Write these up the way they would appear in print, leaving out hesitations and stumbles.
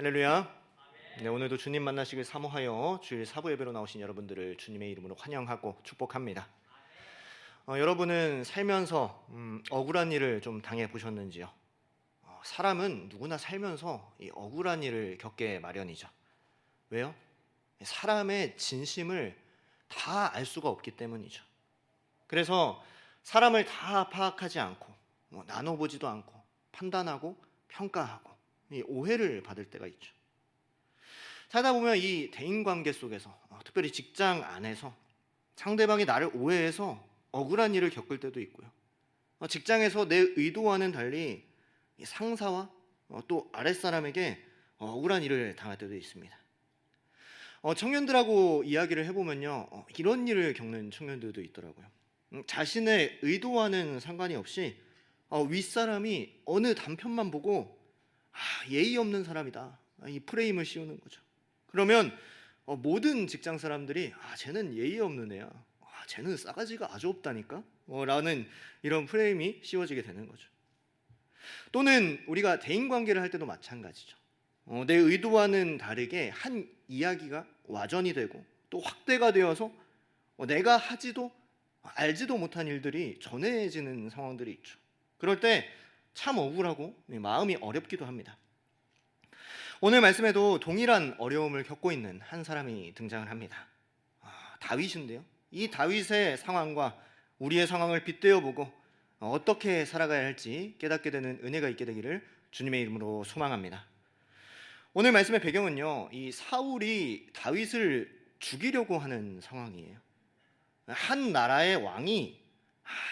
할렐루야. 네, 오늘도 주님 만나시길 사모하여 주일 사부 예배로 나오신 여러분들을 주님의 이름으로 환영하고 축복합니다. 여러분은 살면서 억울한 일을 좀 당해 보셨는지요? 사람은 누구나 살면서 이 억울한 일을 겪게 마련이죠. 왜요? 사람의 진심을 다 알 수가 없기 때문이죠. 그래서 사람을 다 파악하지 않고 나눠보지도 않고 판단하고 평가하고 이 오해를 받을 때가 있죠. 살다 보면 이 대인관계 속에서 특별히 직장 안에서 상대방이 나를 오해해서 억울한 일을 겪을 때도 있고요. 직장에서 내 의도와는 달리 상사와 또 아랫사람에게 억울한 일을 당할 때도 있습니다. 청년들하고 이야기를 해보면요, 이런 일을 겪는 청년들도 있더라고요. 자신의 의도와는 상관이 없이 윗사람이 어느 단편만 보고 예의 없는 사람이다, 이 프레임을 씌우는 거죠. 그러면 모든 직장 사람들이 쟤는 예의 없는 애야, 쟤는 싸가지가 아주 없다니까 라는 이런 프레임이 씌워지게 되는 거죠. 또는 우리가 대인관계를 할 때도 마찬가지죠. 내 의도와는 다르게 한 이야기가 와전이 되고 또 확대가 되어서 내가 하지도 알지도 못한 일들이 전해지는 상황들이 있죠. 그럴 때 참 억울하고 마음이 어렵기도 합니다. 오늘 말씀에도 동일한 어려움을 겪고 있는 한 사람이 등장을 합니다. 다윗인데요, 이 다윗의 상황과 우리의 상황을 빗대어 보고 어떻게 살아가야 할지 깨닫게 되는 은혜가 있게 되기를 주님의 이름으로 소망합니다. 오늘 말씀의 배경은요, 이 사울이 다윗을 죽이려고 하는 상황이에요. 한 나라의 왕이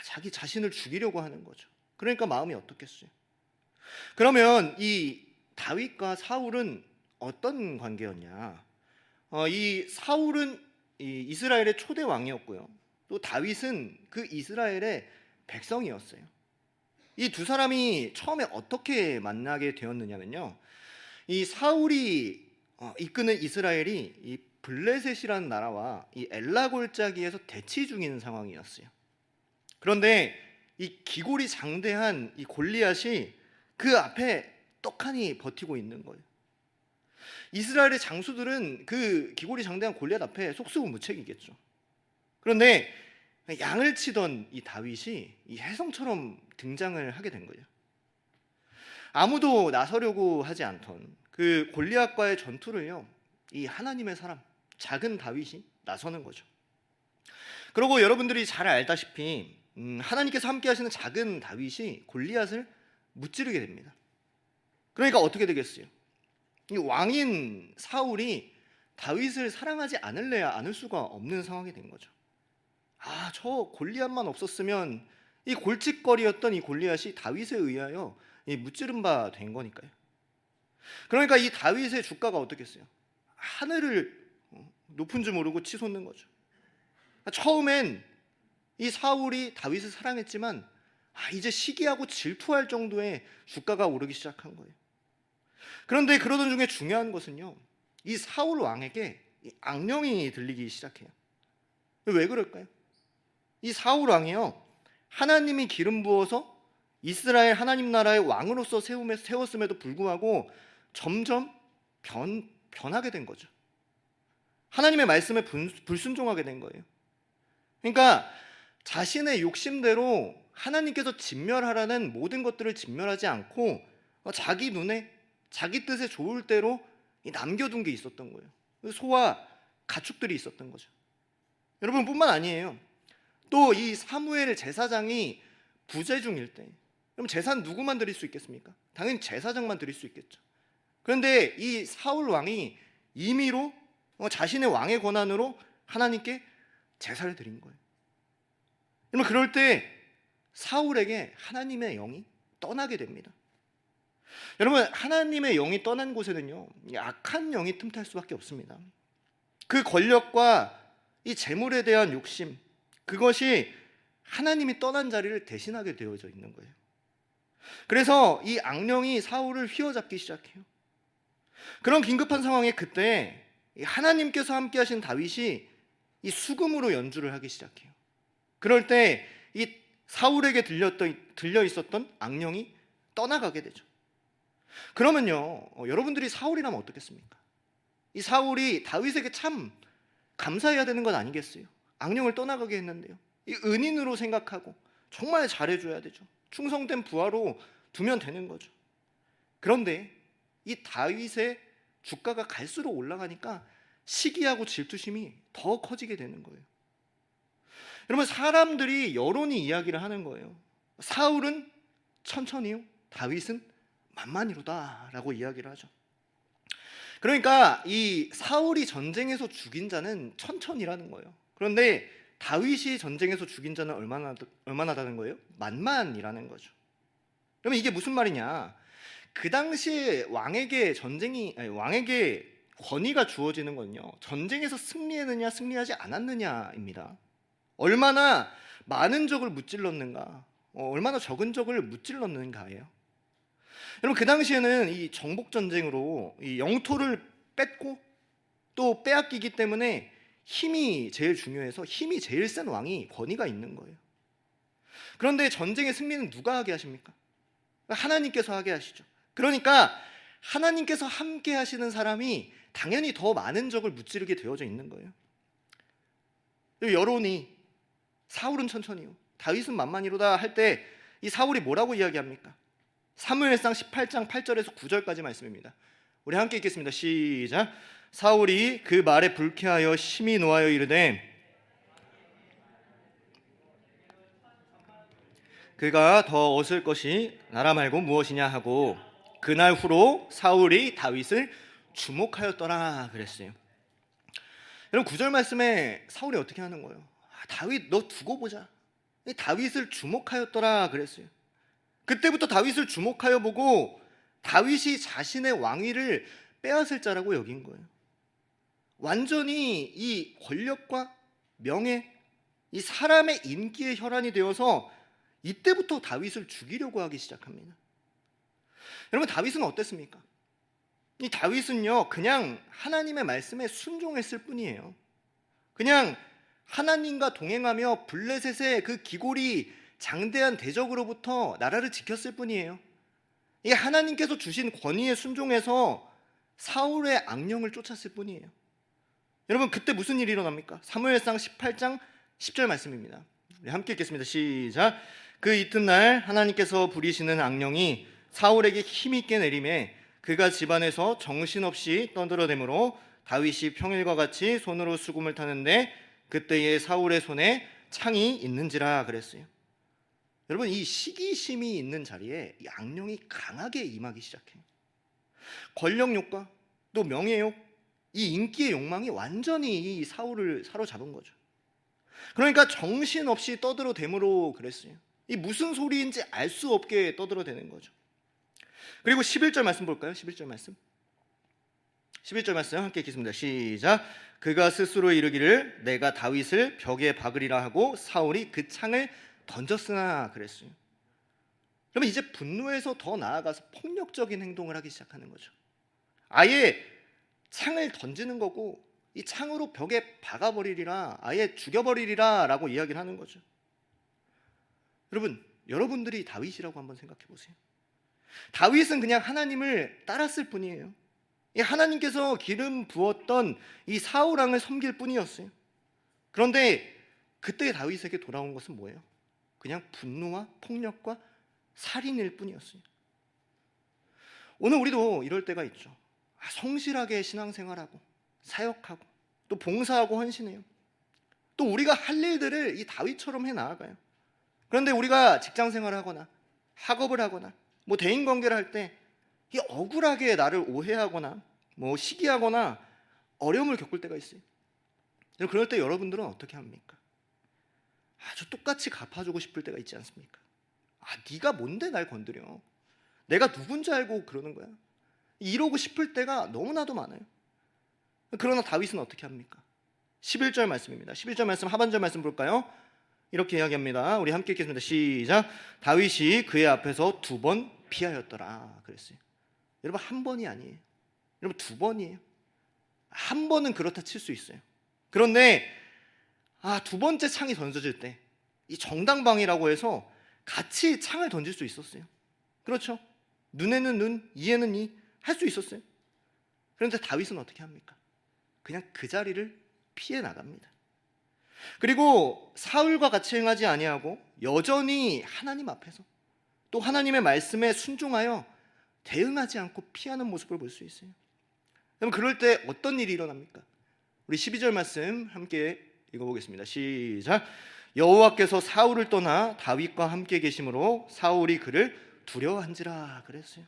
자기 자신을 죽이려고 하는 거죠. 그러니까 마음이 어떻겠어요? 그러면 이 다윗과 사울은 어떤 관계였냐? 이 사울은 이 이스라엘의 초대 왕이었고요, 또 다윗은 그 이스라엘의 백성이었어요. 이 두 사람이 처음에 어떻게 만나게 되었느냐면요, 이 사울이 이끄는 이스라엘이 이 블레셋이라는 나라와 이 엘라 골짜기에서 대치 중인 상황이었어요. 그런데 이 기골이 장대한 이 골리앗이 그 앞에 떡하니 버티고 있는 거예요. 이스라엘의 장수들은 그 기골이 장대한 골리앗 앞에 속수무책이겠죠. 그런데 양을 치던 이 다윗이 이 혜성처럼 등장을 하게 된 거예요. 아무도 나서려고 하지 않던 그 골리앗과의 전투를요, 이 하나님의 사람 작은 다윗이 나서는 거죠. 그리고 여러분들이 잘 알다시피 하나님께서 함께 하시는 작은 다윗이 골리앗을 무찌르게 됩니다. 그러니까 어떻게 되겠어요? 이 왕인 사울이 다윗을 사랑하지 않을래야 않을 수가 없는 상황이 된 거죠. 저 골리앗만 없었으면 이 골칫거리였던 이 골리앗이 다윗에 의하여 무찌른 바 된 거니까요. 그러니까 이 다윗의 주가가 어떻겠어요? 하늘을 높은 줄 모르고 치솟는 거죠. 처음엔 이 사울이 다윗을 사랑했지만 이제 시기하고 질투할 정도의 주가가 오르기 시작한 거예요. 그런데 그러던 중에 중요한 것은요, 이 사울 왕에게 악령이 들리기 시작해요. 왜 그럴까요? 이 사울 왕이요, 하나님이 기름 부어서 이스라엘 하나님 나라의 왕으로서 세웠음에도 불구하고 점점 변하게 된 거죠. 하나님의 말씀에 불순종하게 된 거예요. 그러니까 자신의 욕심대로 하나님께서 진멸하라는 모든 것들을 진멸하지 않고 자기 눈에 자기 뜻에 좋을 대로 남겨둔 게 있었던 거예요. 소와 가축들이 있었던 거죠. 여러분 뿐만 아니에요. 또 이 사무엘 제사장이 부재 중일 때, 그럼 제사는 누구만 드릴 수 있겠습니까? 당연히 제사장만 드릴 수 있겠죠. 그런데 이 사울 왕이 임의로 자신의 왕의 권한으로 하나님께 제사를 드린 거예요. 그러면 그럴 때 사울에게 하나님의 영이 떠나게 됩니다. 여러분, 하나님의 영이 떠난 곳에는요, 악한 영이 틈탈 수밖에 없습니다. 그 권력과 이 재물에 대한 욕심, 그것이 하나님이 떠난 자리를 대신하게 되어져 있는 거예요. 그래서 이 악령이 사울을 휘어잡기 시작해요. 그런 긴급한 상황에 그때 하나님께서 함께 하신 다윗이 이 수금으로 연주를 하기 시작해요. 그럴 때 이 사울에게 들려 있었던 악령이 떠나가게 되죠. 그러면요, 여러분들이 사울이라면 어떻겠습니까? 이 사울이 다윗에게 참 감사해야 되는 건 아니겠어요? 악령을 떠나가게 했는데요. 이 은인으로 생각하고 정말 잘해줘야 되죠. 충성된 부하로 두면 되는 거죠. 그런데 이 다윗의 주가가 갈수록 올라가니까 시기하고 질투심이 더 커지게 되는 거예요. 여러분, 사람들이 여론이 이야기를 하는 거예요. 사울은 천천히요, 다윗은 만만히로다라고 이야기를 하죠. 그러니까 이 사울이 전쟁에서 죽인 자는 천천히라는 거예요. 그런데 다윗이 전쟁에서 죽인 자는 얼마나다는 거예요? 만만이라는 거죠. 그러면 이게 무슨 말이냐? 그 당시에 왕에게 권위가 주어지는 건요, 전쟁에서 승리했느냐 승리하지 않았느냐입니다. 얼마나 많은 적을 무찔렀는가, 얼마나 적은 적을 무찔렀는가예요. 여러분, 그 당시에는 이 정복 전쟁으로 이 영토를 뺏고 또 빼앗기기 때문에 힘이 제일 중요해서 힘이 제일 센 왕이 권위가 있는 거예요. 그런데 전쟁의 승리는 누가 하게 하십니까? 하나님께서 하게 하시죠. 그러니까 하나님께서 함께 하시는 사람이 당연히 더 많은 적을 무찌르게 되어져 있는 거예요. 여론이 사울은 천천히요, 다윗은 만만히로다 할 때 이 사울이 뭐라고 이야기합니까? 사무엘상 18장 8절에서 9절까지 말씀입니다. 우리 함께 읽겠습니다. 시작. 사울이 그 말에 불쾌하여 심히 노하여 이르되 그가 더 얻을 것이 나라 말고 무엇이냐 하고 그날 후로 사울이 다윗을 주목하였더라 그랬어요. 여러분, 9절 말씀에 사울이 어떻게 하는 거예요? 다윗 너 두고 보자. 다윗을 주목하였더라 그랬어요. 그때부터 다윗을 주목하여 보고 다윗이 자신의 왕위를 빼앗을 자라고 여긴 거예요. 완전히 이 권력과 명예, 이 사람의 인기의 혈안이 되어서 이때부터 다윗을 죽이려고 하기 시작합니다. 여러분, 다윗은 어땠습니까? 이 다윗은요, 그냥 하나님의 말씀에 순종했을 뿐이에요. 그냥 하나님과 동행하며 블레셋의 그 기골이 장대한 대적으로부터 나라를 지켰을 뿐이에요. 이 하나님께서 주신 권위에 순종해서 사울의 악령을 쫓았을 뿐이에요. 여러분, 그때 무슨 일이 일어납니까? 사무엘상 18장 10절 말씀입니다. 우리 함께 읽겠습니다. 시작. 그 이튿날 하나님께서 부리시는 악령이 사울에게 힘있게 내림에 그가 집안에서 정신없이 떠들어대므로 다윗이 평일과 같이 손으로 수금을 타는데 그때에 사울의 손에 창이 있는지라 그랬어요. 여러분, 이 시기심이 있는 자리에 이 악령이 강하게 임하기 시작해요. 권력욕과 또 명예욕, 이 인기의 욕망이 완전히 이 사울을 사로잡은 거죠. 그러니까 정신없이 떠들어대므로 그랬어요. 이 무슨 소리인지 알 수 없게 떠들어대는 거죠. 그리고 11절 말씀 볼까요? 11절 말씀 함께 읽겠습니다. 시작. 그가 스스로 이르기를 내가 다윗을 벽에 박으리라 하고 사울이 그 창을 던졌으나 그랬어요. 그러면 이제 분노해서 더 나아가서 폭력적인 행동을 하기 시작하는 거죠. 아예 창을 던지는 거고 이 창으로 벽에 박아버리리라, 아예 죽여버리리라 라고 이야기를 하는 거죠. 여러분, 여러분들이 다윗이라고 한번 생각해 보세요. 다윗은 그냥 하나님을 따랐을 뿐이에요. 이 하나님께서 기름 부었던 이 사울왕을 섬길 뿐이었어요. 그런데 그때 다윗에게 돌아온 것은 뭐예요? 그냥 분노와 폭력과 살인일 뿐이었어요. 오늘 우리도 이럴 때가 있죠. 성실하게 신앙생활하고 사역하고 또 봉사하고 헌신해요. 또 우리가 할 일들을 이 다윗처럼 해 나아가요. 그런데 우리가 직장생활을 하거나 학업을 하거나 뭐 대인관계를 할 때 이 억울하게 나를 오해하거나 뭐 시기하거나 어려움을 겪을 때가 있어요. 그럴 때 여러분들은 어떻게 합니까? 아주 똑같이 갚아주고 싶을 때가 있지 않습니까? 네가 뭔데 날 건드려? 내가 누군지 알고 그러는 거야? 이러고 싶을 때가 너무나도 많아요. 그러나 다윗은 어떻게 합니까? 11절 말씀입니다. 11절 말씀 하반절 말씀 볼까요? 이렇게 이야기합니다. 우리 함께 읽겠습니다. 시작. 다윗이 그의 앞에서 2번 피하였더라 그랬어요. 여러분, 한 번이 아니에요. 여러분, 2번이에요. 한 번은 그렇다 칠 수 있어요. 그런데 2번째 창이 던져질 때 이 정당방위라고 해서 같이 창을 던질 수 있었어요. 그렇죠? 눈에는 눈, 이에는 이 할 수 있었어요. 그런데 다윗은 어떻게 합니까? 그냥 그 자리를 피해 나갑니다. 그리고 사울과 같이 행하지 아니하고 여전히 하나님 앞에서 또 하나님의 말씀에 순종하여 대응하지 않고 피하는 모습을 볼 수 있어요. 그럼 그럴 때 어떤 일이 일어납니까? 우리 12절 말씀 함께 읽어보겠습니다. 시작. 여호와께서 사울을 떠나 다윗과 함께 계심으로 사울이 그를 두려워한지라 그랬어요.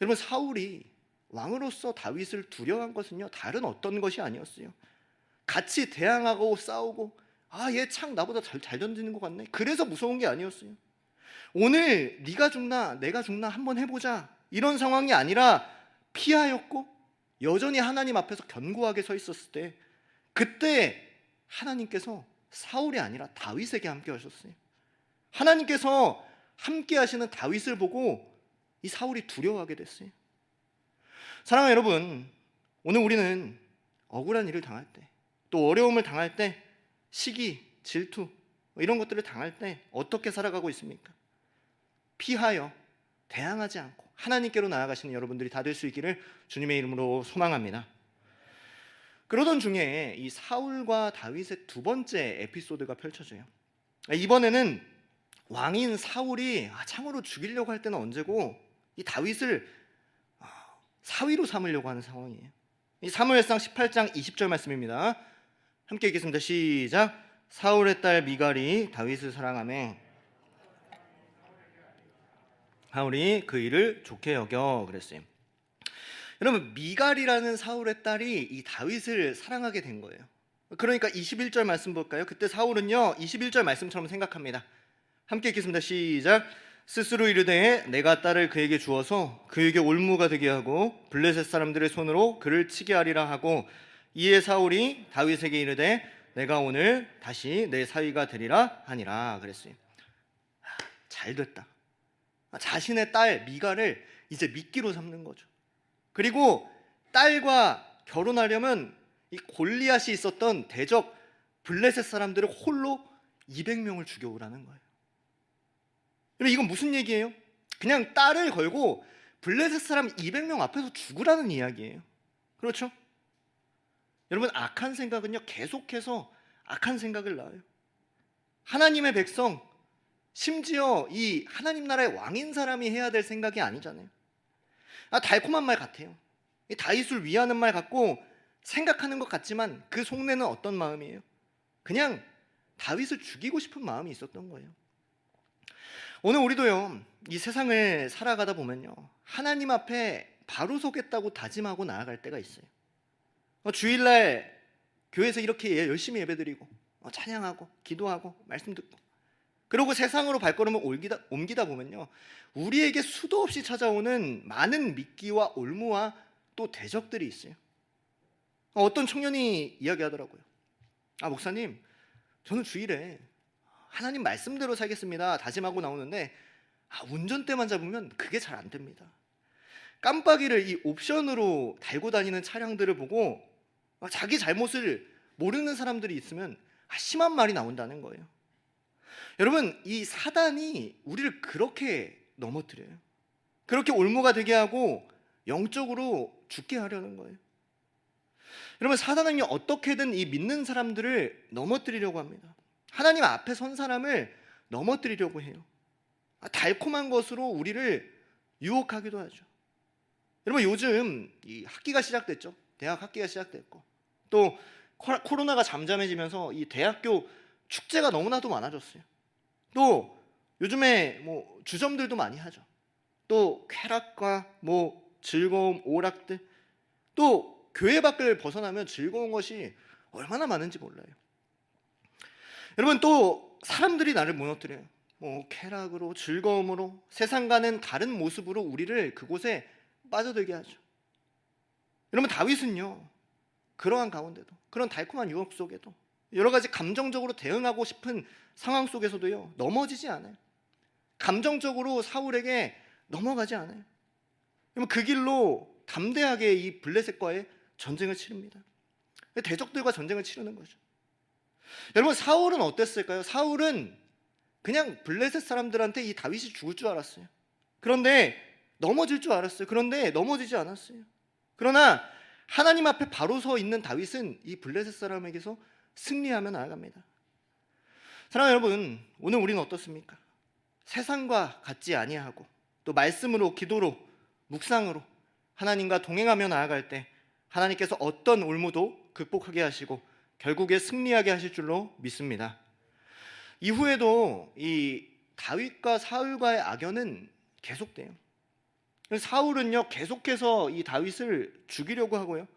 여러분, 사울이 왕으로서 다윗을 두려워한 것은요, 다른 어떤 것이 아니었어요. 같이 대항하고 싸우고, 얘 창 나보다 잘 던지는 것 같네, 그래서 무서운 게 아니었어요. 오늘 네가 죽나 내가 죽나 한번 해보자, 이런 상황이 아니라 피하였고 여전히 하나님 앞에서 견고하게 서 있었을 때, 그때 하나님께서 사울이 아니라 다윗에게 함께 하셨어요. 하나님께서 함께 하시는 다윗을 보고 이 사울이 두려워하게 됐어요. 사랑하는 여러분, 오늘 우리는 억울한 일을 당할 때, 또 어려움을 당할 때, 시기, 질투 이런 것들을 당할 때 어떻게 살아가고 있습니까? 피하여 대항하지 않고 하나님께로 나아가시는 여러분들이 다 될 수 있기를 주님의 이름으로 소망합니다. 그러던 중에 이 사울과 다윗의 두 번째 에피소드가 펼쳐져요. 이번에는 왕인 사울이 창으로 죽이려고 할 때는 언제고, 이 다윗을 사위로 삼으려고 하는 상황이에요. 이 사무엘상 18장 20절 말씀입니다. 함께 읽겠습니다. 시작. 사울의 딸 미갈이 다윗을 사랑하며 사울이 그 일을 좋게 여겨 그랬어요. 여러분, 미갈이라는 사울의 딸이 이 다윗을 사랑하게 된 거예요. 그러니까 21절 말씀 볼까요? 그때 사울은요 21절 말씀처럼 생각합니다. 함께 읽겠습니다. 시작. 스스로 이르되 내가 딸을 그에게 주어서 그에게 올무가 되게 하고 블레셋 사람들의 손으로 그를 치게 하리라 하고, 이에 사울이 다윗에게 이르되 내가 오늘 다시 내 사위가 되리라 하니라 그랬어요. 잘 됐다. 자신의 딸 미갈을 이제 미끼로 삼는 거죠. 그리고 딸과 결혼하려면 이 골리앗이 있었던 대적 블레셋 사람들을 홀로 200명을 죽여오라는 거예요. 여러분, 이건 무슨 얘기예요? 그냥 딸을 걸고 블레셋 사람 200명 앞에서 죽으라는 이야기예요. 그렇죠? 여러분, 악한 생각은요 계속해서 악한 생각을 낳아요. 하나님의 백성, 심지어 이 하나님 나라의 왕인 사람이 해야 될 생각이 아니잖아요. 달콤한 말 같아요. 다윗을 위하는 말 같고 생각하는 것 같지만 그 속내는 어떤 마음이에요? 그냥 다윗을 죽이고 싶은 마음이 있었던 거예요. 오늘 우리도요 이 세상을 살아가다 보면요 하나님 앞에 바로 서겠다고 다짐하고 나아갈 때가 있어요. 주일날 교회에서 이렇게 열심히 예배드리고 찬양하고 기도하고 말씀 듣고, 그리고 세상으로 발걸음을 옮기다 보면요 우리에게 수도 없이 찾아오는 많은 미끼와 올무와 또 대적들이 있어요. 어떤 청년이 이야기하더라고요. 목사님, 저는 주일에 하나님 말씀대로 살겠습니다 다짐하고 나오는데 운전대만 잡으면 그게 잘 안 됩니다. 깜빡이를 이 옵션으로 달고 다니는 차량들을 보고 자기 잘못을 모르는 사람들이 있으면 심한 말이 나온다는 거예요. 여러분, 이 사단이 우리를 그렇게 넘어뜨려요. 그렇게 올무가 되게 하고 영적으로 죽게 하려는 거예요. 여러분, 사단은요 어떻게든 이 믿는 사람들을 넘어뜨리려고 합니다. 하나님 앞에 선 사람을 넘어뜨리려고 해요. 달콤한 것으로 우리를 유혹하기도 하죠. 여러분, 요즘 이 학기가 시작됐죠. 대학 학기가 시작됐고, 또 코로나가 잠잠해지면서 이 대학교 축제가 너무나도 많아졌어요. 또 요즘에 주점들도 많이 하죠. 또 쾌락과 즐거움, 오락들, 또 교회 밖을 벗어나면 즐거운 것이 얼마나 많은지 몰라요. 여러분, 또 사람들이 나를 무너뜨려요. 쾌락으로, 즐거움으로, 세상과는 다른 모습으로 우리를 그곳에 빠져들게 하죠. 여러분, 다윗은요 그러한 가운데도, 그런 달콤한 유혹 속에도, 여러 가지 감정적으로 대응하고 싶은 상황 속에서도요 넘어지지 않아요. 감정적으로 사울에게 넘어가지 않아요. 여러분, 그 길로 담대하게 이 블레셋과의 전쟁을 치릅니다. 대적들과 전쟁을 치르는 거죠. 여러분, 사울은 어땠을까요? 사울은 그냥 블레셋 사람들한테 이 다윗이 죽을 줄 알았어요. 그런데 넘어질 줄 알았어요. 그런데 넘어지지 않았어요. 그러나 하나님 앞에 바로 서 있는 다윗은 이 블레셋 사람에게서 승리하며 나아갑니다. 사랑하는 여러분, 오늘 우리는 어떻습니까? 세상과 같지 아니하고 또 말씀으로, 기도로, 묵상으로 하나님과 동행하며 나아갈 때 하나님께서 어떤 올무도 극복하게 하시고 결국에 승리하게 하실 줄로 믿습니다. 이후에도 이 다윗과 사울과의 악연은 계속돼요. 사울은요 계속해서 이 다윗을 죽이려고 하고요,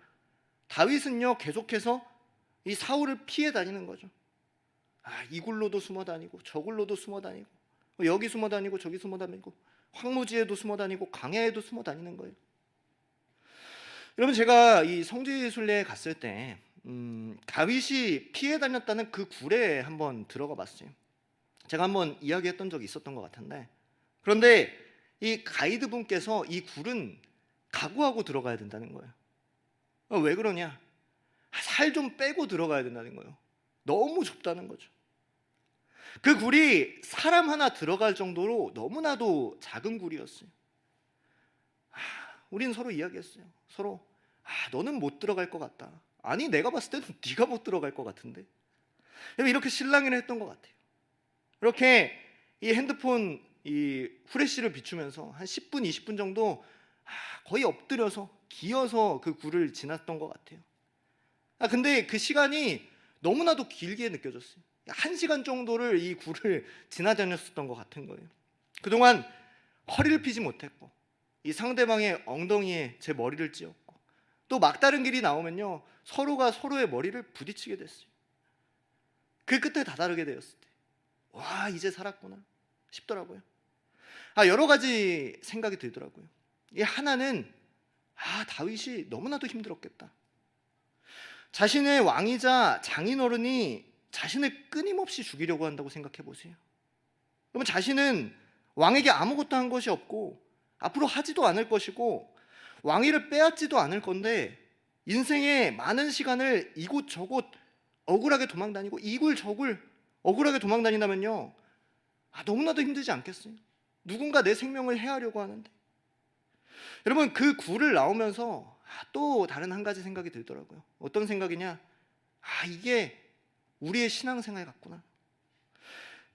다윗은요 계속해서 이 사울을 피해 다니는 거죠. 이 굴로도 숨어 다니고 저 굴로도 숨어 다니고 여기 숨어 다니고 저기 숨어 다니고 황무지에도 숨어 다니고 광야에도 숨어 다니는 거예요. 여러분, 제가 이 성지순례에 갔을 때 다윗이 피해 다녔다는 그 굴에 한번 들어가 봤어요. 제가 한번 이야기했던 적이 있었던 것 같은데, 그런데 이 가이드 분께서 이 굴은 각오하고 들어가야 된다는 거예요. 왜 그러냐? 살 좀 빼고 들어가야 된다는 거예요. 너무 좁다는 거죠. 그 굴이 사람 하나 들어갈 정도로 너무나도 작은 굴이었어요. 우리는 서로 이야기했어요. 서로 너는 못 들어갈 것 같다. 아니, 내가 봤을 때는 네가 못 들어갈 것 같은데. 이렇게 실랑이를 했던 것 같아요. 이렇게 이 핸드폰 이 후레쉬를 비추면서 한 10분, 20분 정도 거의 엎드려서 기어서 그 굴을 지났던 것 같아요. 근데 그 시간이 너무나도 길게 느껴졌어요. 1시간 정도를 이 굴을 지나다녔었던 것 같은 거예요. 그동안 허리를 펴지 못했고 이 상대방의 엉덩이에 제 머리를 찧었고 또 막다른 길이 나오면요 서로가 서로의 머리를 부딪히게 됐어요. 그 끝에 다다르게 되었을 때 와, 이제 살았구나 싶더라고요. 여러 가지 생각이 들더라고요. 이 하나는 다윗이 너무나도 힘들었겠다. 자신의 왕이자 장인어른이 자신을 끊임없이 죽이려고 한다고 생각해 보세요. 그러면 자신은 왕에게 아무것도 한 것이 없고 앞으로 하지도 않을 것이고 왕위를 빼앗지도 않을 건데 인생의 많은 시간을 이곳저곳 억울하게 도망다니고 이굴 저굴 억울하게 도망다닌다면요 너무나도 힘들지 않겠어요? 누군가 내 생명을 해하려고 하는데. 여러분, 그 굴을 나오면서 또 다른 한 가지 생각이 들더라고요. 어떤 생각이냐? 이게 우리의 신앙생활 같구나.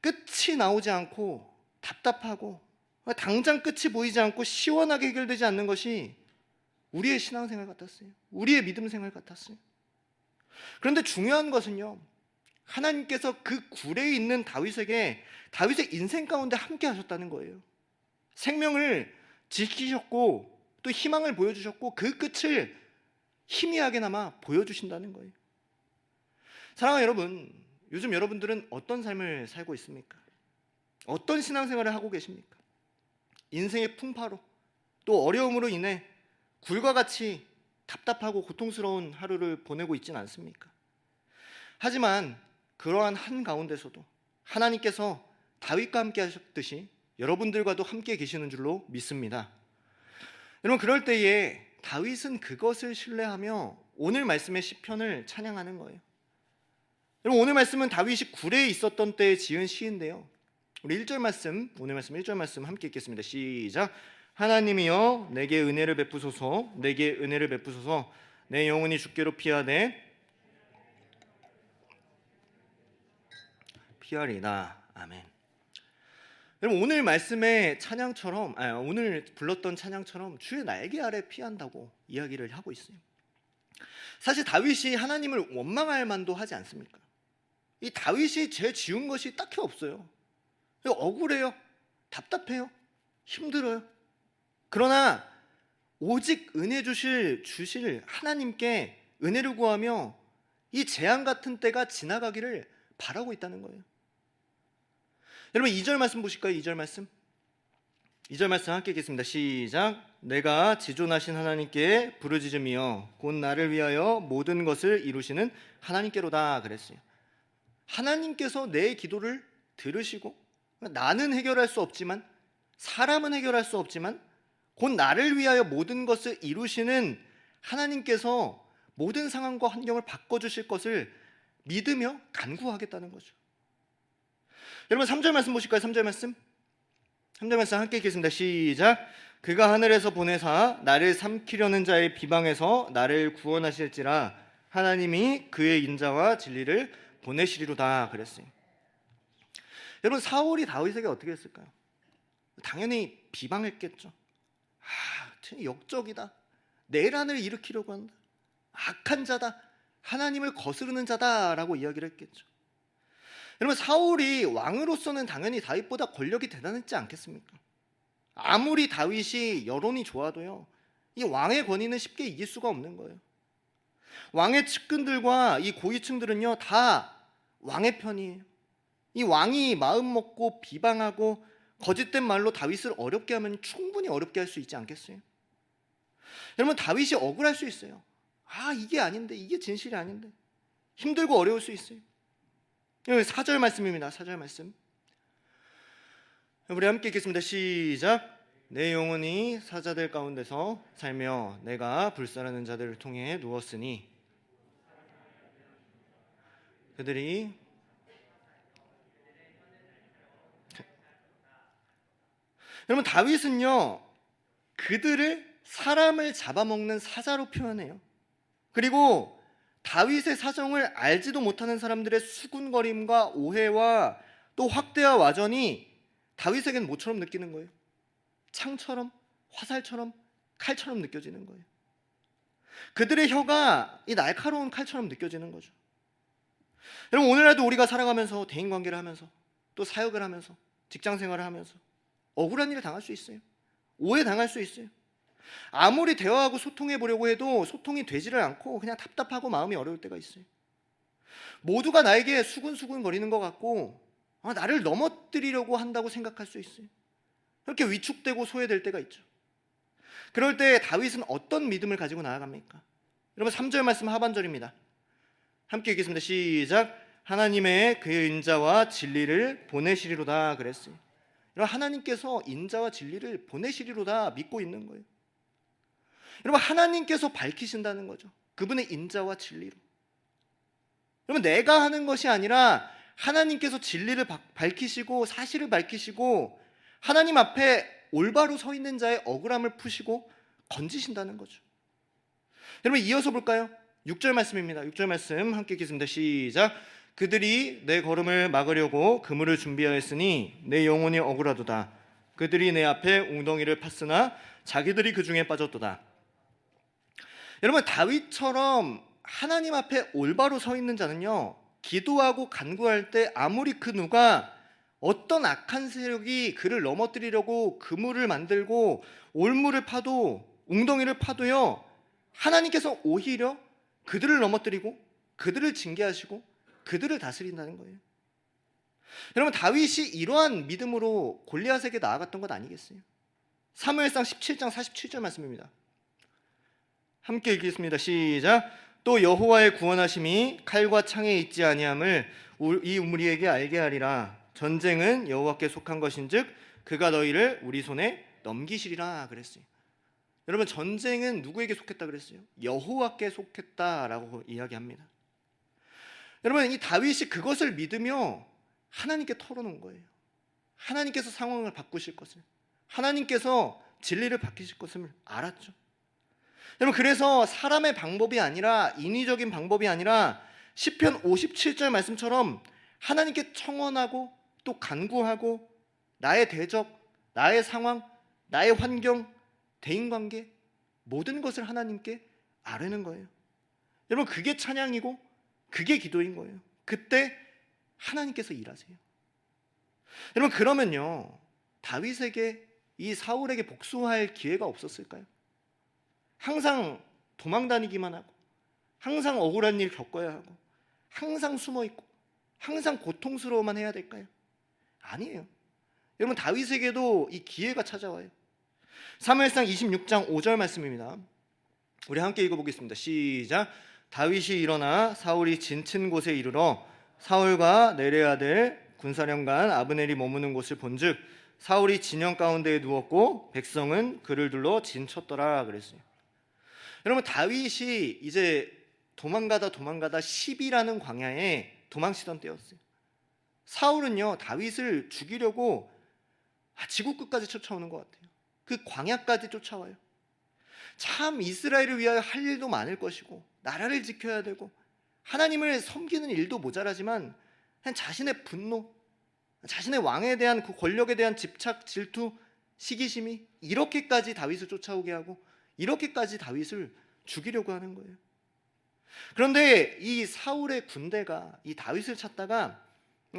끝이 나오지 않고 답답하고 당장 끝이 보이지 않고 시원하게 해결되지 않는 것이 우리의 신앙생활 같았어요. 우리의 믿음생활 같았어요. 그런데 중요한 것은요, 하나님께서 그 굴에 있는 다윗에게 다윗의 인생 가운데 함께 하셨다는 거예요. 생명을 지키셨고 또 희망을 보여주셨고 그 끝을 희미하게나마 보여주신다는 거예요. 사랑하는 여러분, 요즘 여러분들은 어떤 삶을 살고 있습니까? 어떤 신앙생활을 하고 계십니까? 인생의 풍파로 또 어려움으로 인해 굴과 같이 답답하고 고통스러운 하루를 보내고 있지는 않습니까? 하지만 그러한 한가운데서도 하나님께서 다윗과 함께 하셨듯이 여러분들과도 함께 계시는 줄로 믿습니다. 여러분, 그럴 때에 다윗은 그것을 신뢰하며 오늘 말씀의 시편을 찬양하는 거예요. 여러분, 오늘 말씀은 다윗이 굴에 있었던 때에 지은 시인데요, 우리 1절 말씀, 오늘 말씀 1절 말씀 함께 읽겠습니다. 시작. 하나님이여 내게 은혜를 베푸소서, 내게 은혜를 베푸소서, 내 영혼이 주께로 피하리다. 아멘. 여러분, 오늘 말씀의 찬양처럼 오늘 불렀던 찬양처럼 주의 날개 아래 피한다고 이야기를 하고 있어요. 사실 다윗이 하나님을 원망할 만도 하지 않습니까? 이 다윗이 죄 지은 것이 딱히 없어요. 억울해요, 답답해요, 힘들어요. 그러나 오직 은혜 주실 하나님께 은혜를 구하며 이 재앙 같은 때가 지나가기를 바라고 있다는 거예요. 여러분, 2절 말씀 보실까요? 2절 말씀. 2절 말씀 함께 읽겠습니다. 시작. 내가 지존하신 하나님께 부르짖으며 곧 나를 위하여 모든 것을 이루시는 하나님께로다 그랬어요. 하나님께서 내 기도를 들으시고 나는 해결할 수 없지만, 사람은 해결할 수 없지만 곧 나를 위하여 모든 것을 이루시는 하나님께서 모든 상황과 환경을 바꿔주실 것을 믿으며 간구하겠다는 거죠. 여러분, 3절 말씀 보실까요? 3절 말씀. 3절 말씀 함께 읽겠습니다. 시작. 그가 하늘에서 보내사 나를 삼키려는 자의 비방에서 나를 구원하실지라 하나님이 그의 인자와 진리를 보내시리로다 그랬어요. 여러분, 사울이 다윗에게 어떻게 했을까요? 당연히 비방했겠죠. 역적이다, 내란을 일으키려고 한다, 악한 자다, 하나님을 거스르는 자다라고 이야기를 했겠죠. 여러분, 사울이 왕으로서는 당연히 다윗보다 권력이 대단했지 않겠습니까? 아무리 다윗이 여론이 좋아도요, 이 왕의 권위는 쉽게 이길 수가 없는 거예요. 왕의 측근들과 이 고위층들은요 다 왕의 편이에요. 이 왕이 마음 먹고 비방하고 거짓된 말로 다윗을 어렵게 하면 충분히 어렵게 할 수 있지 않겠어요? 여러분, 다윗이 억울할 수 있어요. 이게 아닌데, 이게 진실이 아닌데, 힘들고 어려울 수 있어요. 4절 말씀입니다. 4절 말씀 우리 함께 읽겠습니다. 시작. 내 영혼이 사자들 가운데서 살며 내가 불살하는 자들을 통해 누웠으니 그들이 여러분, 다윗은요 그들을 사람을 잡아먹는 사자로 표현해요. 그리고 다윗의 사정을 알지도 못하는 사람들의 수군거림과 오해와 또 확대와 와전이 다윗에겐 뭐처럼 느끼는 거예요? 창처럼, 화살처럼, 칼처럼 느껴지는 거예요. 그들의 혀가 이 날카로운 칼처럼 느껴지는 거죠. 여러분, 오늘날도 우리가 살아가면서 대인관계를 하면서 또 사역을 하면서 직장생활을 하면서 억울한 일을 당할 수 있어요. 오해 당할 수 있어요. 아무리 대화하고 소통해 보려고 해도 소통이 되지를 않고 그냥 답답하고 마음이 어려울 때가 있어요. 모두가 나에게 수근수근 거리는 것 같고 나를 넘어뜨리려고 한다고 생각할 수 있어요. 그렇게 위축되고 소외될 때가 있죠. 그럴 때 다윗은 어떤 믿음을 가지고 나아갑니까? 여러분, 3절 말씀 하반절입니다. 함께 읽겠습니다. 시작. 하나님의 그의 인자와 진리를 보내시리로다 그랬어요. 여러분, 하나님께서 인자와 진리를 보내시리로다 믿고 있는 거예요. 여러분, 하나님께서 밝히신다는 거죠. 그분의 인자와 진리로. 여러분, 내가 하는 것이 아니라 하나님께서 진리를 밝히시고 사실을 밝히시고 하나님 앞에 올바로 서 있는 자의 억울함을 푸시고 건지신다는 거죠. 여러분, 이어서 볼까요? 6절 말씀입니다. 6절 말씀 함께 읽겠습니다. 시작. 그들이 내 걸음을 막으려고 그물을 준비하였으니 내 영혼이 억울하도다. 그들이 내 앞에 웅덩이를 팠으나 자기들이 그 중에 빠졌도다. 여러분, 다윗처럼 하나님 앞에 올바로 서 있는 자는요, 기도하고 간구할 때 아무리 그 누가 어떤 악한 세력이 그를 넘어뜨리려고 그물을 만들고 올무를 파도 웅덩이를 파도요, 하나님께서 오히려 그들을 넘어뜨리고 그들을 징계하시고 그들을 다스린다는 거예요. 여러분, 다윗이 이러한 믿음으로 골리앗에게 나아갔던 것 아니겠어요? 사무엘상 17장 47절 말씀입니다. 함께 읽겠습니다. 시작. 또 여호와의 구원하심이 칼과 창에 있지 아니함을 이 우리에게 알게 하리라. 전쟁은 여호와께 속한 것인즉 그가 너희를 우리 손에 넘기시리라 그랬어요. 여러분, 전쟁은 누구에게 속했다 그랬어요? 여호와께 속했다라고 이야기합니다. 여러분, 이 다윗이 그것을 믿으며 하나님께 털어놓은 거예요. 하나님께서 상황을 바꾸실 것을, 하나님께서 진리를 밝히실 것을 알았죠. 여러분, 그래서 사람의 방법이 아니라, 인위적인 방법이 아니라 시편 57절 말씀처럼 하나님께 청원하고 또 간구하고 나의 대적, 나의 상황, 나의 환경, 대인관계 모든 것을 하나님께 아뢰는 거예요. 여러분, 그게 찬양이고 그게 기도인 거예요. 그때 하나님께서 일하세요. 여러분, 그러면요, 다윗에게 이 사울에게 복수할 기회가 없었을까요? 항상 도망다니기만 하고 항상 억울한 일 겪어야 하고 항상 숨어있고 항상 고통스러워만 해야 될까요? 아니에요. 여러분, 다윗에게도 이 기회가 찾아와요. 사무엘상 26장 5절 말씀입니다. 우리 함께 읽어보겠습니다. 시작. 다윗이 일어나 사울이 진친 곳에 이르러 사울과 내레 아들 군사령관 아브넬이 머무는 곳을 본즉 사울이 진영 가운데에 누웠고 백성은 그를 둘러 진쳤더라 그랬어요. 여러분, 다윗이 이제 도망가다 10이라는 광야에 도망치던 때였어요. 사울은요, 다윗을 죽이려고 지구 끝까지 쫓아오는 것 같아요. 그 광야까지 쫓아와요. 참 이스라엘을 위하여 할 일도 많을 것이고 나라를 지켜야 되고 하나님을 섬기는 일도 모자라지만 그냥 자신의 분노, 자신의 왕에 대한 그 권력에 대한 집착, 질투, 시기심이 이렇게까지 다윗을 쫓아오게 하고 이렇게까지 다윗을 죽이려고 하는 거예요. 그런데 이 사울의 군대가 이 다윗을 찾다가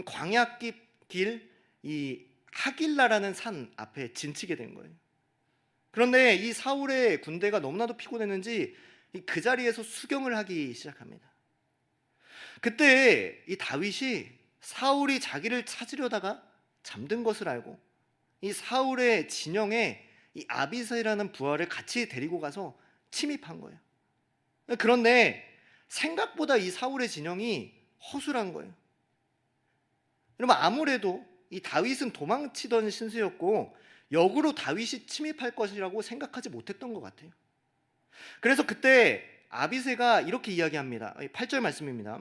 광야길 이 하길라라는 산 앞에 진치게 된 거예요. 그런데 이 사울의 군대가 너무나도 피곤했는지 그 자리에서 수경을 하기 시작합니다. 그때 이 다윗이 사울이 자기를 찾으려다가 잠든 것을 알고 이 사울의 진영에 이 아비새라는 부하를 같이 데리고 가서 침입한 거예요. 그런데 생각보다 이 사울의 진영이 허술한 거예요. 여러분, 아무래도 이 다윗은 도망치던 신세였고 역으로 다윗이 침입할 것이라고 생각하지 못했던 것 같아요. 그래서 그때 아비새가 이렇게 이야기합니다. 8절 말씀입니다.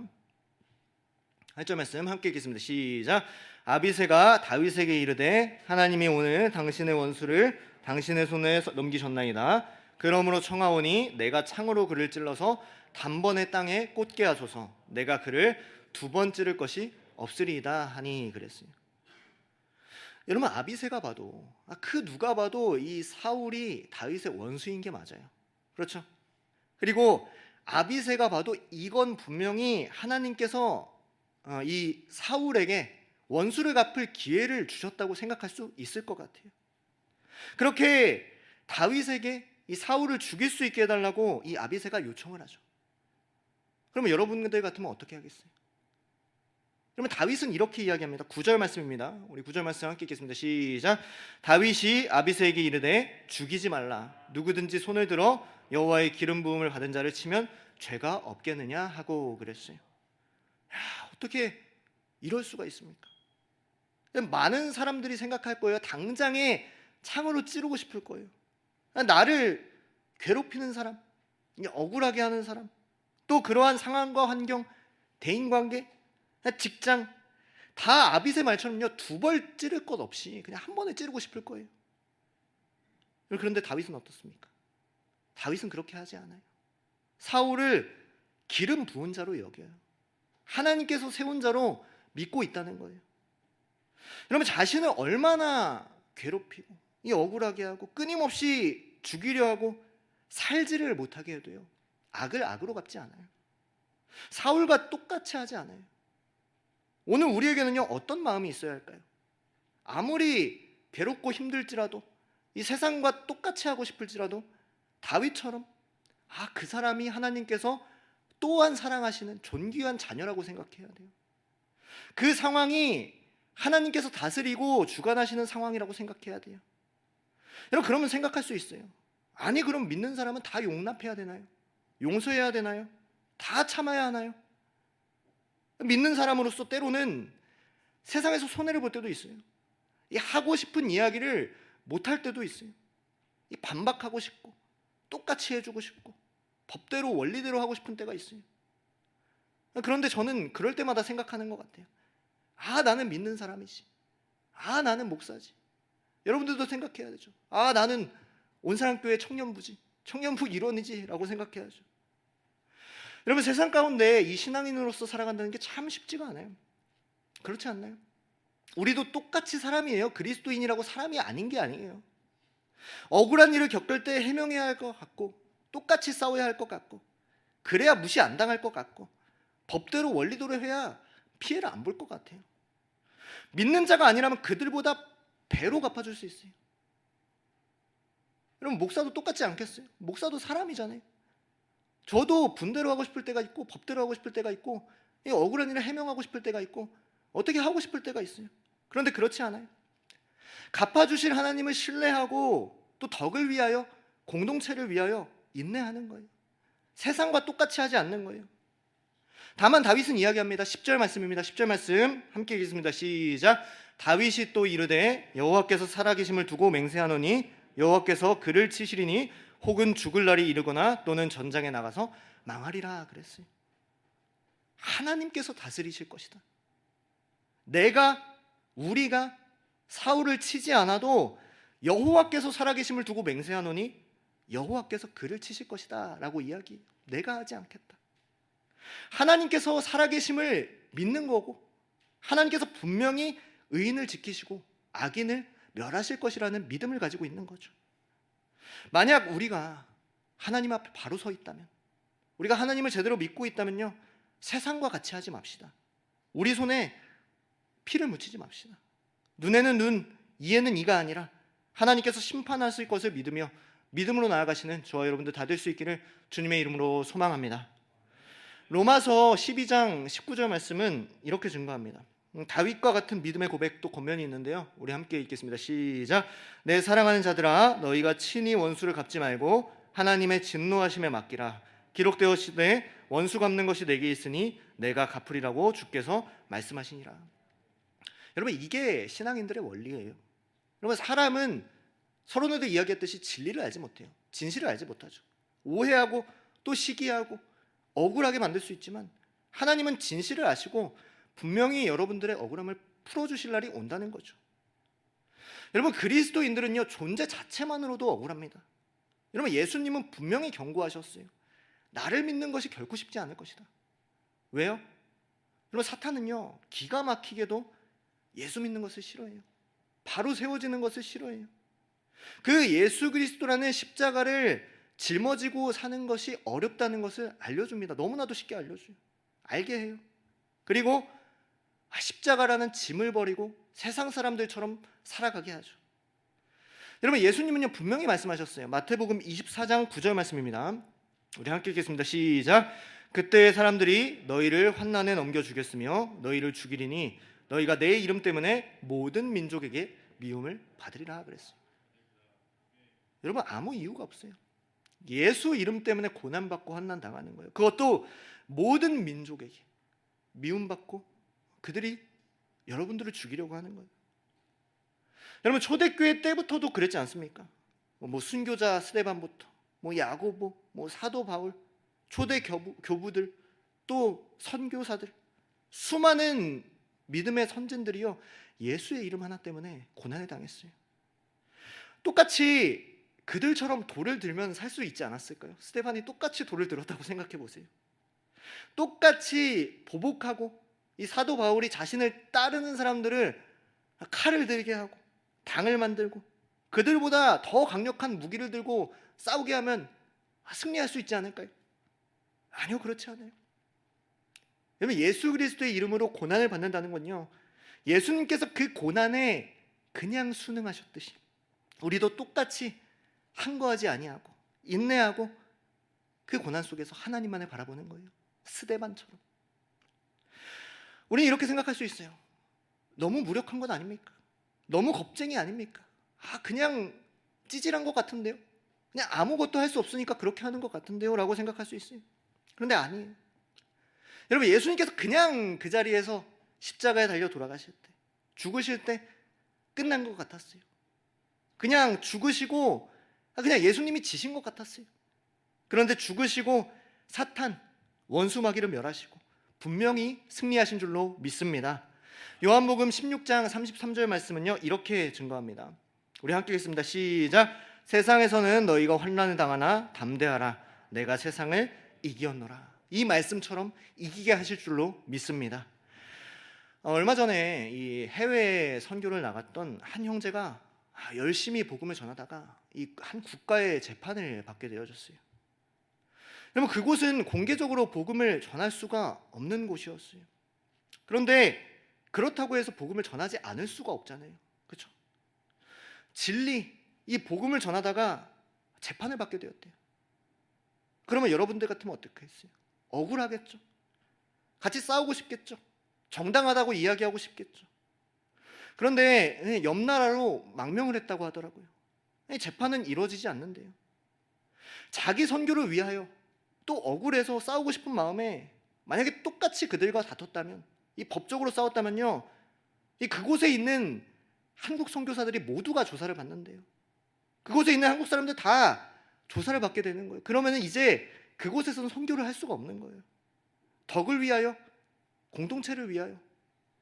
8절 말씀 함께 읽겠습니다. 시작. 아비새가 다윗에게 이르되 하나님이 오늘 당신의 원수를 당신의 손에 넘기셨나이다. 그러므로 청하오니 내가 창으로 그를 찔러서 단번에 땅에 꽂게 하소서. 내가 그를 2번 찌를 것이 없으리이다 하니 그랬어요. 여러분, 아비새가 봐도 그 누가 봐도 이 사울이 다윗의 원수인 게 맞아요. 그렇죠? 그리고 아비새가 봐도 이건 분명히 하나님께서 이 사울에게 원수를 갚을 기회를 주셨다고 생각할 수 있을 것 같아요. 그렇게 다윗에게 이 사울을 죽일 수 있게 해달라고 이 아비새가 요청을 하죠. 그러면 여러분들 같으면 어떻게 하겠어요? 그러면 다윗은 이렇게 이야기합니다. 9절 말씀입니다. 우리 9절 말씀 함께 읽겠습니다. 시작. 다윗이 아비새에게 이르되 죽이지 말라. 누구든지 손을 들어 여호와의 기름 부음을 받은 자를 치면 죄가 없겠느냐 하고 그랬어요. 어떻게 이럴 수가 있습니까? 많은 사람들이 생각할 거예요. 당장에 창으로 찌르고 싶을 거예요. 나를 괴롭히는 사람, 억울하게 하는 사람, 또 그러한 상황과 환경, 대인관계, 직장 다 아비새 말처럼요 2벌 찌를 것 없이 그냥 한 번에 찌르고 싶을 거예요. 그런데 다윗은 어떻습니까? 다윗은 그렇게 하지 않아요. 사울을 기름 부은 자로 여겨요. 하나님께서 세운 자로 믿고 있다는 거예요. 여러분, 자신을 얼마나 괴롭히고 이 억울하게 하고 끊임없이 죽이려 하고 살지를 못하게 해도요 악을 악으로 갚지 않아요. 사울과 똑같이 하지 않아요. 오늘 우리에게는요 어떤 마음이 있어야 할까요? 아무리 괴롭고 힘들지라도 이 세상과 똑같이 하고 싶을지라도 다윗처럼 그 사람이 하나님께서 또한 사랑하시는 존귀한 자녀라고 생각해야 돼요. 그 상황이 하나님께서 다스리고 주관하시는 상황이라고 생각해야 돼요. 여러분, 그러면 생각할 수 있어요. 아니, 그럼 믿는 사람은 다 용납해야 되나요? 용서해야 되나요? 다 참아야 하나요? 믿는 사람으로서 때로는 세상에서 손해를 볼 때도 있어요. 이 하고 싶은 이야기를 못할 때도 있어요. 이 반박하고 싶고 똑같이 해주고 싶고 법대로 원리대로 하고 싶은 때가 있어요. 그런데 저는 그럴 때마다 생각하는 것 같아요. 나는 믿는 사람이지. 나는 목사지. 여러분들도 생각해야 되죠. 나는 온사랑교회 청년부지. 청년부 일원이지 라고 생각해야죠. 여러분, 세상 가운데 이 신앙인으로서 살아간다는 게 참 쉽지가 않아요. 그렇지 않나요? 우리도 똑같이 사람이에요. 그리스도인이라고 사람이 아닌 게 아니에요. 억울한 일을 겪을 때 해명해야 할 것 같고 똑같이 싸워야 할 것 같고 그래야 무시 안 당할 것 같고 법대로 원리대로 해야 피해를 안 볼 것 같아요. 믿는 자가 아니라면 그들보다 배로 갚아줄 수 있어요. 여러분, 목사도 똑같지 않겠어요? 목사도 사람이잖아요. 저도 분대로 하고 싶을 때가 있고 법대로 하고 싶을 때가 있고 억울한 일을 해명하고 싶을 때가 있고 어떻게 하고 싶을 때가 있어요. 그런데 그렇지 않아요. 갚아주실 하나님을 신뢰하고 또 덕을 위하여 공동체를 위하여 인내하는 거예요. 세상과 똑같이 하지 않는 거예요. 다만 다윗은 이야기합니다. 10절 말씀입니다. 10절 말씀 함께 읽겠습니다. 시작. 다윗이 또 이르되 여호와께서 살아계심을 두고 맹세하노니 여호와께서 그를 치시리니 혹은 죽을 날이 이르거나 또는 전장에 나가서 망하리라 그랬어요. 하나님께서 다스리실 것이다. 우리가 사울을 치지 않아도 여호와께서 살아계심을 두고 맹세하노니 여호와께서 그를 치실 것이다 라고 이야기해요. 내가 하지 않겠다. 하나님께서 살아계심을 믿는 거고, 하나님께서 분명히 의인을 지키시고 악인을 멸하실 것이라는 믿음을 가지고 있는 거죠. 만약 우리가 하나님 앞에 바로 서 있다면, 우리가 하나님을 제대로 믿고 있다면요, 세상과 같이 하지 맙시다. 우리 손에 피를 묻히지 맙시다. 눈에는 눈, 이에는 이가 아니라 하나님께서 심판하실 것을 믿으며 믿음으로 나아가시는 저와 여러분들 다 될 수 있기를 주님의 이름으로 소망합니다. 로마서 12장 19절 말씀은 이렇게 증거합니다. 다윗과 같은 믿음의 고백도 겉면이 있는데요, 우리 함께 읽겠습니다. 시작. 내 사랑하는 자들아, 너희가 친히 원수를 갚지 말고 하나님의 진노하심에 맡기라. 기록되었으되 원수 갚는 것이 내게 있으니 내가 갚으리라고 주께서 말씀하시니라. 여러분, 이게 신앙인들의 원리예요. 여러분, 사람은 서론에도 이야기했듯이 진리를 알지 못해요. 진실을 알지 못하죠. 오해하고 또 시기하고 억울하게 만들 수 있지만, 하나님은 진실을 아시고 분명히 여러분들의 억울함을 풀어주실 날이 온다는 거죠. 여러분, 그리스도인들은요, 존재 자체만으로도 억울합니다. 여러분, 예수님은 분명히 경고하셨어요. 나를 믿는 것이 결코 쉽지 않을 것이다. 왜요? 여러분, 사탄은요, 기가 막히게도 예수 믿는 것을 싫어해요. 바로 세워지는 것을 싫어해요. 그 예수 그리스도라는 십자가를 짊어지고 사는 것이 어렵다는 것을 알려줍니다. 너무나도 쉽게 알려줘요. 알게 해요. 그리고 십자가라는 짐을 버리고 세상 사람들처럼 살아가게 하죠. 여러분, 예수님은요, 분명히 말씀하셨어요. 마태복음 24장 9절 말씀입니다. 우리 함께 읽겠습니다. 시작. 그때 사람들이 너희를 환난에 넘겨 주겠으며 너희를 죽이리니 너희가 내 이름 때문에 모든 민족에게 미움을 받으리라 그랬어요. 여러분, 아무 이유가 없어요. 예수 이름 때문에 고난받고 환난 당하는 거예요. 그것도 모든 민족에게 미움받고 그들이 여러분들을 죽이려고 하는 거예요. 여러분, 초대교회 때부터도 그랬지 않습니까? 순교자 스데반부터 야고보, 사도 바울, 초대 교부들, 또 선교사들, 수많은 믿음의 선진들이요, 예수의 이름 하나 때문에 고난을 당했어요. 똑같이 그들처럼 돌을 들면 살 수 있지 않았을까요? 스데반이 똑같이 돌을 들었다고 생각해 보세요. 똑같이 보복하고 이 사도 바울이 자신을 따르는 사람들을 칼을 들게 하고 당을 만들고 그들보다 더 강력한 무기를 들고 싸우게 하면 승리할 수 있지 않을까요? 아니요, 그렇지 않아요. 여러분, 예수 그리스도의 이름으로 고난을 받는다는 건요, 예수님께서 그 고난에 그냥 순응하셨듯이 우리도 똑같이 항거하지 아니하고 인내하고 그 고난 속에서 하나님만을 바라보는 거예요. 스데반처럼. 우리는 이렇게 생각할 수 있어요. 너무 무력한 것 아닙니까? 너무 겁쟁이 아닙니까? 그냥 찌질한 것 같은데요? 그냥 아무것도 할 수 없으니까 그렇게 하는 것 같은데요? 라고 생각할 수 있어요. 그런데 아니에요. 여러분, 예수님께서 그냥 그 자리에서 십자가에 달려 돌아가실 때, 죽으실 때 끝난 것 같았어요. 그냥 죽으시고 그냥 예수님이 지신 것 같았어요. 그런데 죽으시고 사탄, 원수 마귀를 멸하시고 분명히 승리하신 줄로 믿습니다. 요한복음 16장 33절 말씀은요, 이렇게 증거합니다. 우리 함께 읽겠습니다. 시작. 세상에서는 너희가 환난을 당하나 담대하라. 내가 세상을 이기었노라. 이 말씀처럼 이기게 하실 줄로 믿습니다. 얼마 전에 이 해외 선교를 나갔던 한 형제가 열심히 복음을 전하다가 이 한 국가의 재판을 받게 되어졌어요. 여러분, 그곳은 공개적으로 복음을 전할 수가 없는 곳이었어요. 그런데 그렇다고 해서 복음을 전하지 않을 수가 없잖아요. 그렇죠? 진리, 이 복음을 전하다가 재판을 받게 되었대요. 그러면 여러분들 같으면 어떻게 했어요? 억울하겠죠. 같이 싸우고 싶겠죠. 정당하다고 이야기하고 싶겠죠. 그런데 옆 나라로 망명을 했다고 하더라고요. 재판은 이루어지지 않는데요. 자기 선교를 위하여 또 억울해서 싸우고 싶은 마음에 만약에 똑같이 그들과 다퉜다면, 이 법적으로 싸웠다면요, 이 그곳에 있는 한국 선교사들이 모두가 조사를 받는데요. 그곳에 있는 한국 사람들 다 조사를 받게 되는 거예요. 그러면 이제 그곳에서는 선교를 할 수가 없는 거예요. 덕을 위하여, 공동체를 위하여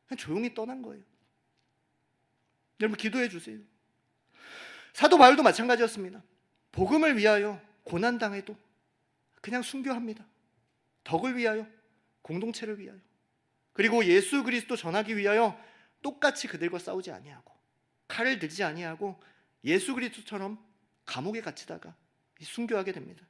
그냥 조용히 떠난 거예요. 여러분 기도해 주세요. 사도 바울도 마찬가지였습니다. 복음을 위하여 고난당해도 그냥 순교합니다. 덕을 위하여, 공동체를 위하여, 그리고 예수 그리스도 전하기 위하여 똑같이 그들과 싸우지 아니하고 칼을 들지 아니하고 예수 그리스도처럼 감옥에 갇히다가 순교하게 됩니다.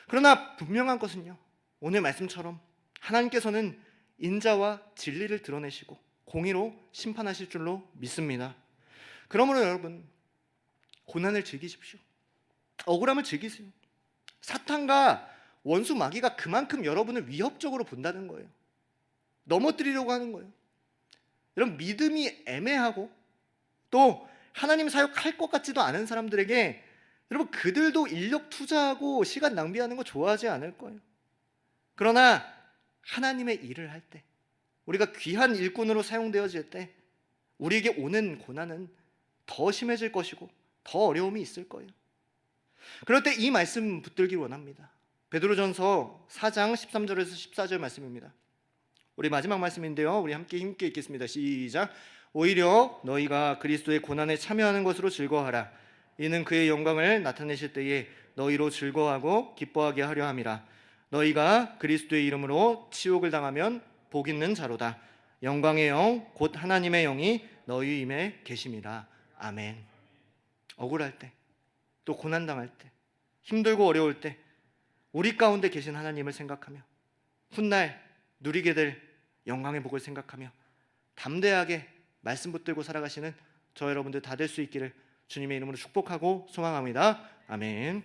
그러나 분명한 것은요, 오늘 말씀처럼 하나님께서는 인자와 진리를 드러내시고 공의로 심판하실 줄로 믿습니다. 그러므로 여러분, 고난을 즐기십시오. 억울함을 즐기세요. 사탄과 원수 마귀가 그만큼 여러분을 위협적으로 본다는 거예요. 넘어뜨리려고 하는 거예요. 여러분, 믿음이 애매하고 또 하나님 사역할 것 같지도 않은 사람들에게 여러분, 그들도 인력 투자하고 시간 낭비하는 거 좋아하지 않을 거예요. 그러나 하나님의 일을 할 때, 우리가 귀한 일꾼으로 사용되어질 때 우리에게 오는 고난은 더 심해질 것이고 더 어려움이 있을 거예요. 그럴 때 이 말씀 붙들기 원합니다. 베드로전서 4장 13절에서 14절 말씀입니다. 우리 마지막 말씀인데요, 우리 함께 힘있게 읽겠습니다. 시작. 오히려 너희가 그리스도의 고난에 참여하는 것으로 즐거워하라. 이는 그의 영광을 나타내실 때에 너희로 즐거워하고 기뻐하게 하려 함이라. 너희가 그리스도의 이름으로 치욕을 당하면 복 있는 자로다. 영광의 영 곧 하나님의 영이 너희 임에 계심이라. 아멘. 억울할 때, 또 고난당할 때, 힘들고 어려울 때 우리 가운데 계신 하나님을 생각하며 훗날 누리게 될 영광의 복을 생각하며 담대하게 말씀 붙들고 살아가시는 저 여러분들 다 될 수 있기를 주님의 이름으로 축복하고 소망합니다. 아멘.